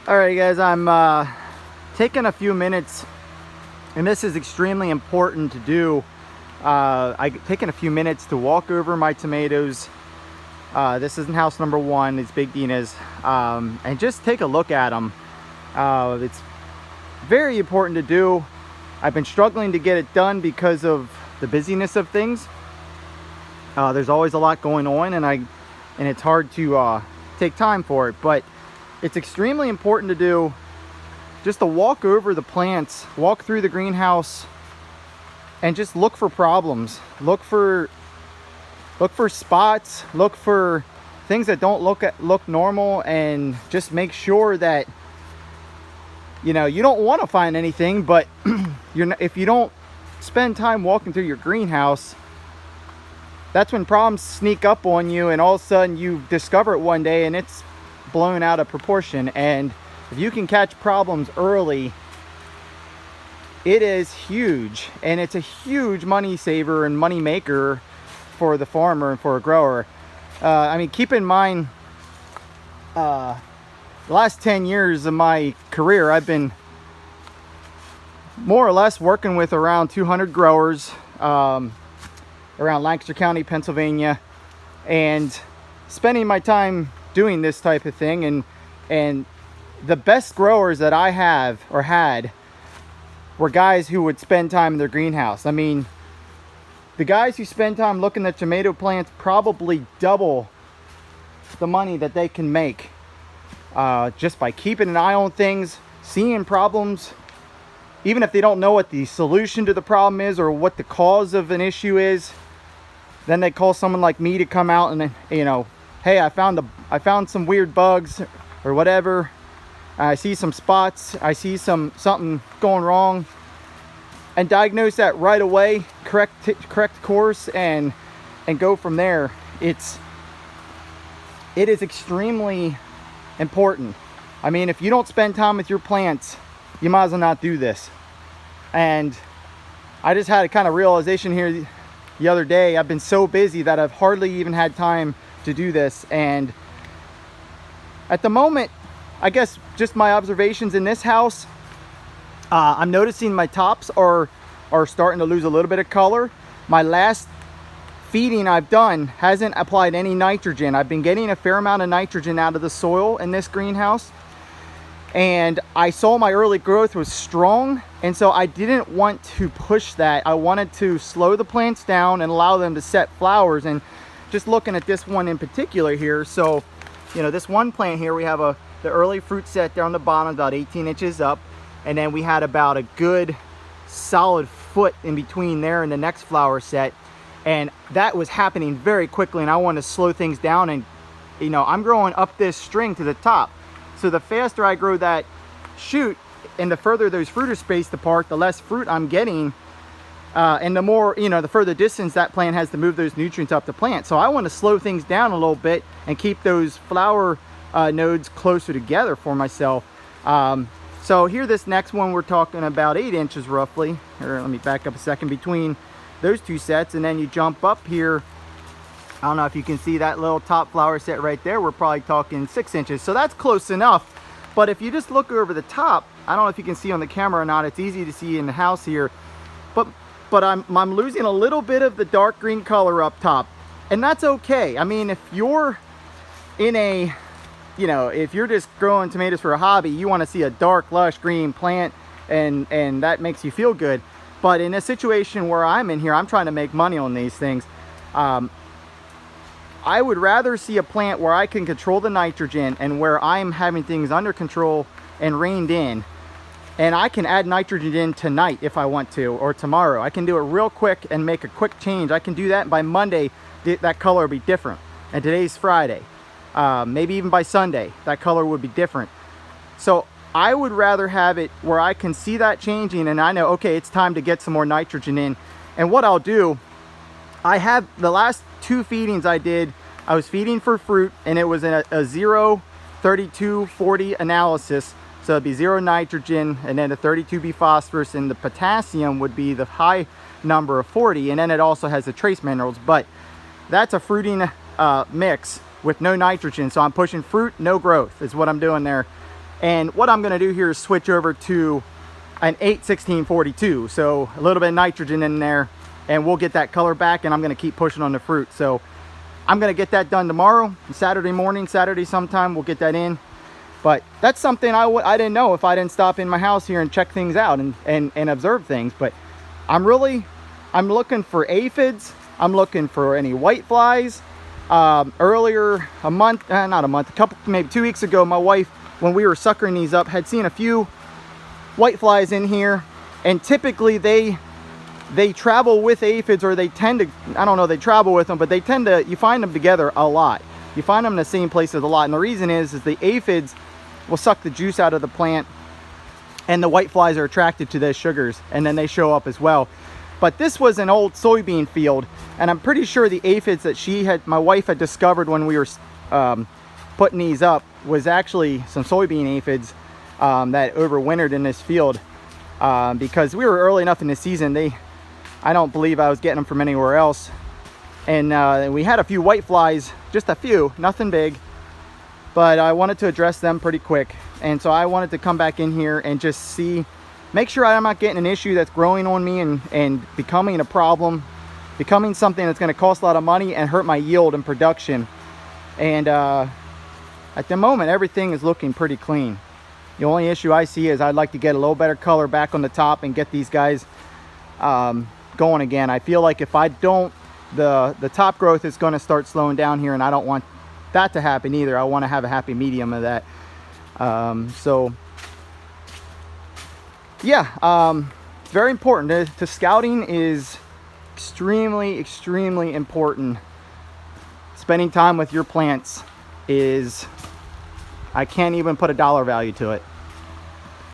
All right, guys, I'm taking a few minutes, and this is extremely important to do. I've taken a few minutes to walk over my tomatoes. This isn't house number one, it's Big Dina's, and just take a look at them. It's very important to do. I've been struggling to get it done because of the busyness of things. There's always a lot going on, and it's hard to take time for it, but it's extremely important to do, just to walk over the plants, walk through the greenhouse, and just look for problems. Look for spots, look for things that don't look normal, and just make sure that you don't want to find anything, but if you don't spend time walking through your greenhouse, that's when problems sneak up on you, and all of a sudden you discover it one day and it's blown out of proportion. And if you can catch problems early, it is huge, and it's a huge money saver and money maker for the farmer and for a grower. I mean, keep in mind, the last 10 years of my career, I've been more or less working with around 200 growers around Lancaster County, Pennsylvania, and spending my time doing this type of thing. And the best growers that I have or had were guys who would spend time in their greenhouse. I mean, the guys who spend time looking at tomato plants probably double the money that they can make just by keeping an eye on things, seeing problems, even if they don't know what the solution to the problem is or what the cause of an issue is. Then they call someone like me to come out and, hey, I found some weird bugs or whatever. I see some spots, I see something going wrong, and diagnose that right away, correct course, and go from there. It is extremely important. I mean, if you don't spend time with your plants, you might as well not do this. And I just had a kind of realization here the other day. I've been so busy that I've hardly even had time to do this, and at the moment, I guess just my observations in this house, I'm noticing my tops are starting to lose a little bit of color. My last feeding I've done hasn't applied any nitrogen. I've been getting a fair amount of nitrogen out of the soil in this greenhouse, and I saw my early growth was strong, and so I didn't want to push that. I wanted to slow the plants down and allow them to set flowers. And just looking at this one in particular here, so this one plant here, we have the early fruit set there on the bottom, about 18 inches up, and then we had about a good solid foot in between there and the next flower set, and that was happening very quickly, and I wanted to slow things down. And I'm growing up this string to the top, so the faster I grow that shoot and the further those fruit are spaced apart, the less fruit I'm getting, and the more, the further distance that plant has to move those nutrients up the plant. So I want to slow things down a little bit and keep those flower nodes closer together for myself. So here, this next one, we're talking about 8 inches roughly. Or let me back up a second, between those two sets, and then you jump up here. I don't know if you can see that little top flower set right there. We're probably talking 6 inches, so that's close enough. But if you just look over the top, I don't know if you can see on the camera or not, it's easy to see in the house here, but I'm losing a little bit of the dark green color up top, and that's okay. I mean, if you're in a, if you're just growing tomatoes for a hobby, you want to see a dark, lush green plant, and that makes you feel good. But in a situation where I'm in here, I'm trying to make money on these things. I would rather see a plant where I can control the nitrogen and where I'm having things under control and reined in. And I can add nitrogen in tonight if I want to, or tomorrow. I can do it real quick and make a quick change. I can do that, and by Monday, that color will be different. And today's Friday. Maybe even by Sunday, that color would be different. So I would rather have it where I can see that changing, and I know, okay, it's time to get some more nitrogen in. And what I'll do, I have the last 2 feedings I did, I was feeding for fruit, and it was a 0, 32, 40 analysis. So it'd be 0 nitrogen, and then the 32 be phosphorus, and the potassium would be the high number of 40, and then it also has the trace minerals. But that's a fruiting mix with no nitrogen, so I'm pushing fruit, no growth is what I'm doing there. And what I'm gonna do here is switch over to an 8-16-42, so a little bit of nitrogen in there, and we'll get that color back, and I'm gonna keep pushing on the fruit. So I'm gonna get that done tomorrow, Saturday morning, Saturday sometime, we'll get that in. But that's something I didn't know if I didn't stop in my house here and check things out and observe things. But I'm looking for aphids, I'm looking for any white flies. Earlier, maybe 2 weeks ago, my wife, when we were suckering these up, had seen a few white flies in here, and typically they travel with aphids, or they tend to, I don't know, they travel with them, but they tend to, you find them together a lot. You find them in the same places a lot, and the reason is the aphids will suck the juice out of the plant, and the white flies are attracted to those sugars, and then they show up as well. But this was an old soybean field, and I'm pretty sure the aphids that my wife had discovered when we were putting these up was actually some soybean aphids that overwintered in this field, because we were early enough in the season. I don't believe I was getting them from anywhere else. And we had a few white flies, just a few, nothing big, but I wanted to address them pretty quick. And so I wanted to come back in here and just make sure I'm not getting an issue that's growing on me and becoming a problem, becoming something that's going to cost a lot of money and hurt my yield and production. And at the moment, everything is looking pretty clean. The only issue I see is I'd like to get a little better color back on the top and get these guys going again. I feel like if I don't, the top growth is going to start slowing down here, and I don't want that to happen either. I want to have a happy medium of that. So yeah, it's very important. The scouting is extremely important. Spending time with your plants is, I can't even put a dollar value to it.